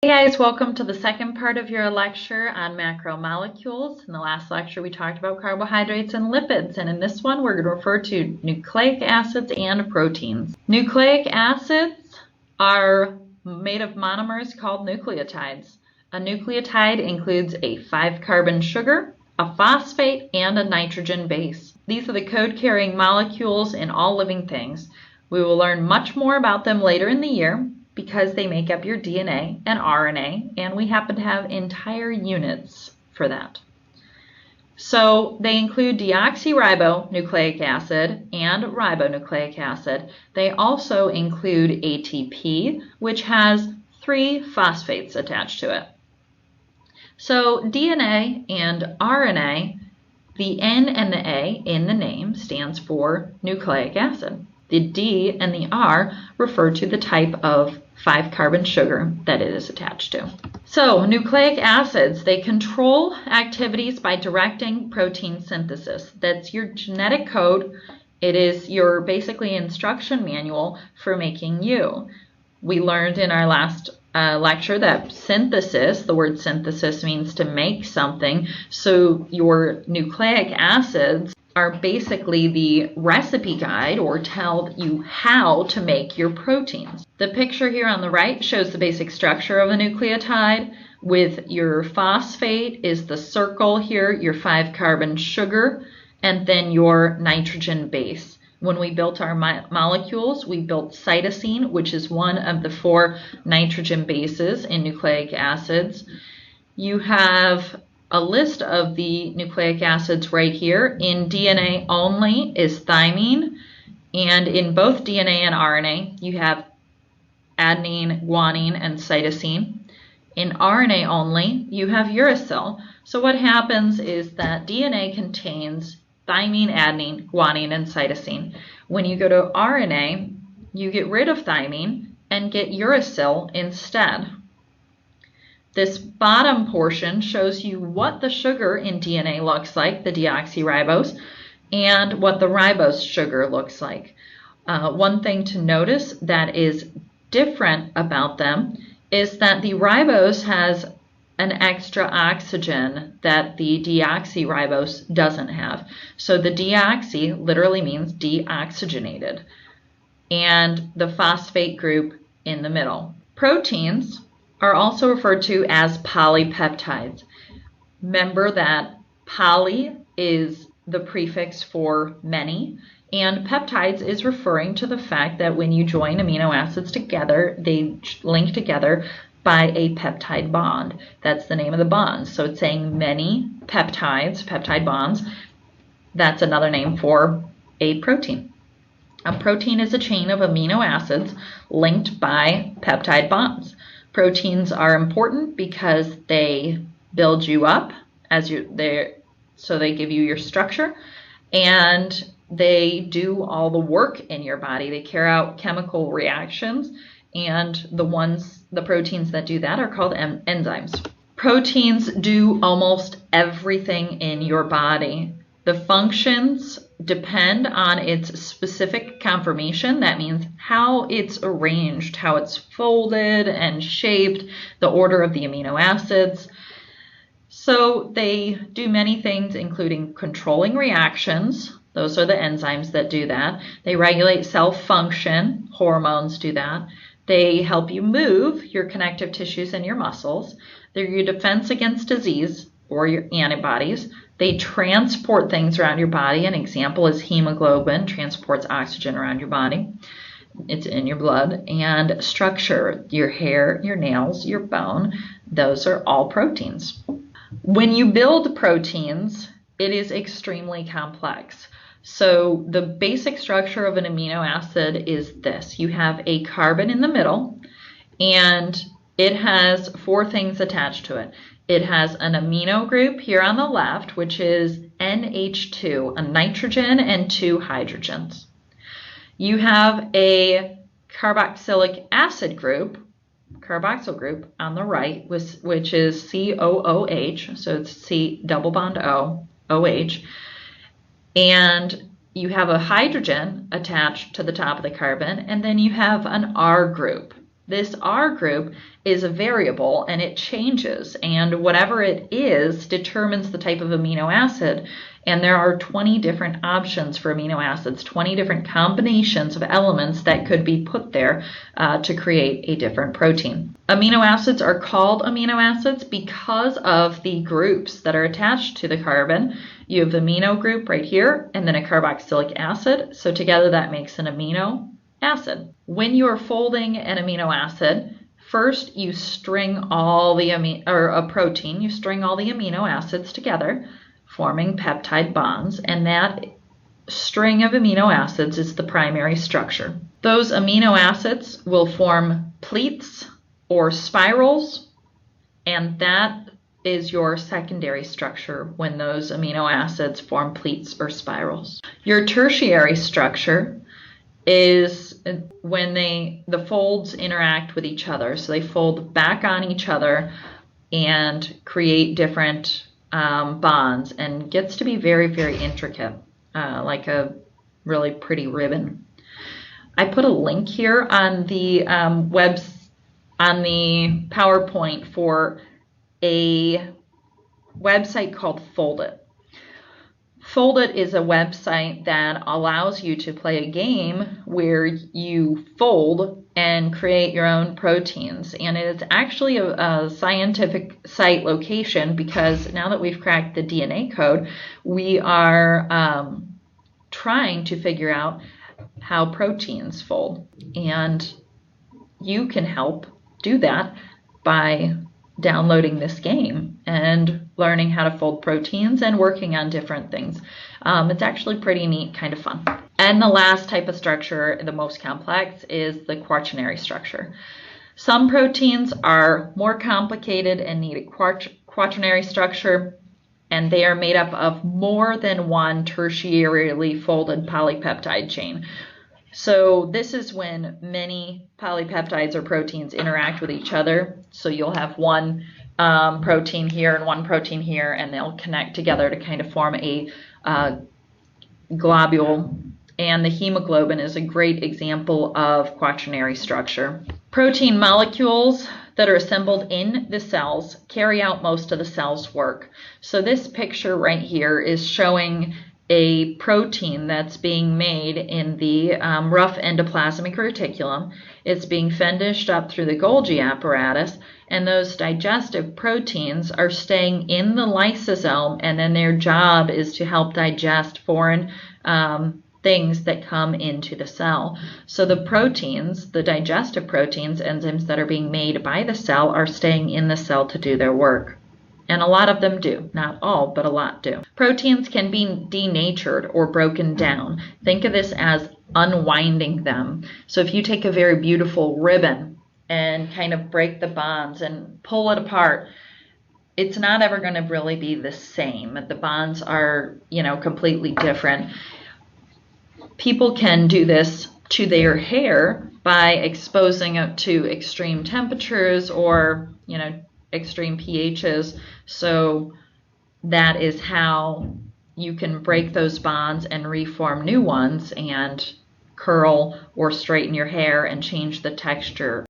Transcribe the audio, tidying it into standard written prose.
Hey guys, welcome to the second part of your lecture on macromolecules. In the last lecture we talked about carbohydrates and lipids, and in this one we're going to refer to nucleic acids and proteins. Nucleic acids are made of monomers called nucleotides. A nucleotide includes a 5-carbon sugar, a phosphate, and a nitrogen base. These are the code-carrying molecules in all living things. We will learn much more about them later in the year, because they make up your DNA and RNA, and we happen to have entire units for that. So they include deoxyribonucleic acid and ribonucleic acid. They also include ATP, which has 3 phosphates attached to it. So DNA and RNA, the N and the A in the name stands for nucleic acid. The D and the R refer to the type of 5-carbon sugar that it is attached to. So nucleic acids, they control activities by directing protein synthesis. That's your genetic code. It is your basically instruction manual for making you. We learned in our last lecture that synthesis, the word synthesis means to make something. So your nucleic acids are basically the recipe guide or tell you how to make your proteins. The picture here on the right shows the basic structure of a nucleotide, with your phosphate is the circle here, your 5-carbon sugar, and then your nitrogen base. When we built our molecules, we built cytosine, which is one of the 4 nitrogen bases in nucleic acids. You have a list of the nucleic acids right here. In DNA only is thymine, and in both DNA and RNA you have adenine, guanine, and cytosine. In RNA only you have uracil. So what happens is that DNA contains thymine, adenine, guanine, and cytosine. When you go to RNA, you get rid of thymine and get uracil instead. This bottom portion shows you what the sugar in DNA looks like, the deoxyribose, and what the ribose sugar looks like. One thing to notice that is different about them is that the ribose has an extra oxygen that the deoxyribose doesn't have. So the deoxy literally means deoxygenated, and the phosphate group in the middle. Proteins are also referred to as polypeptides. Remember that poly is the prefix for many, and peptides is referring to the fact that when you join amino acids together, they link together by a peptide bond. That's the name of the bond. So it's saying many peptides, peptide bonds. That's another name for a protein. A protein is a chain of amino acids linked by peptide bonds. Proteins are important because they build you up so they give you your structure, and they do all the work in your body. They carry out chemical reactions, and the proteins that do that are called enzymes. Proteins do almost everything in your body. The functions depend on its specific conformation. That means how it's arranged, how it's folded and shaped, the order of the amino acids. So they do many things, including controlling reactions. Those are the enzymes that do that. They regulate cell function. Hormones do that. They help you move, your connective tissues and your muscles. They're your defense against disease, or your antibodies. They transport things around your body. An example is hemoglobin transports oxygen around your body. It's in your blood. And structure, your hair, your nails, your bone, those are all proteins. When you build proteins, it is extremely complex. So the basic structure of an amino acid is this. You have a carbon in the middle, and it has 4 things attached to it. It has an amino group here on the left, which is NH2, a nitrogen and 2 hydrogens. You have a carboxylic acid group, carboxyl group on the right, which is COOH, so it's C double bond O, OH. And you have a hydrogen attached to the top of the carbon, and then you have an R group. This R group is a variable and it changes, and whatever it is determines the type of amino acid. And there are 20 different options for amino acids, 20 different combinations of elements that could be put there to create a different protein. Amino acids are called amino acids because of the groups that are attached to the carbon. You have the amino group right here and then a carboxylic acid. So together that makes an amino acid. When you are folding an amino acid, first you string all the a protein, you string all the amino acids together, forming peptide bonds, and that string of amino acids is the primary structure. Those amino acids will form pleats or spirals, and that is your secondary structure when those amino acids form pleats or spirals. Your tertiary structure is when the folds interact with each other. So they fold back on each other and create different bonds, and gets to be very, very intricate, like a really pretty ribbon. I put a link here on the on the PowerPoint for a website called Foldit. Foldit is a website that allows you to play a game where you fold and create your own proteins. And it's actually a scientific site location, because now that we've cracked the DNA code, we are trying to figure out how proteins fold. And you can help do that by downloading this game and learning how to fold proteins and working on different things. It's actually pretty neat, kind of fun. And the last type of structure, the most complex, is the quaternary structure. Some proteins are more complicated and need a quaternary structure, and they are made up of more than one tertiarily folded polypeptide chain. So this is when many polypeptides or proteins interact with each other. So you'll have one protein here and one protein here, and they'll connect together to kind of form a globule. And the hemoglobin is a great example of quaternary structure. Protein molecules that are assembled in the cells carry out most of the cell's work. So this picture right here is showing a protein that's being made in the rough endoplasmic reticulum. It's being finished up through the Golgi apparatus, and those digestive proteins are staying in the lysosome, and then their job is to help digest foreign things that come into the cell. So the proteins, the digestive proteins, enzymes that are being made by the cell, are staying in the cell to do their work. And a lot of them do. Not all, but a lot do. Proteins can be denatured or broken down. Think of this as unwinding them. So if you take a very beautiful ribbon and kind of break the bonds and pull it apart, it's not ever going to really be the same. The bonds are, completely different. People can do this to their hair by exposing it to extreme temperatures or, extreme pHs. So that is how you can break those bonds and reform new ones and curl or straighten your hair and change the texture.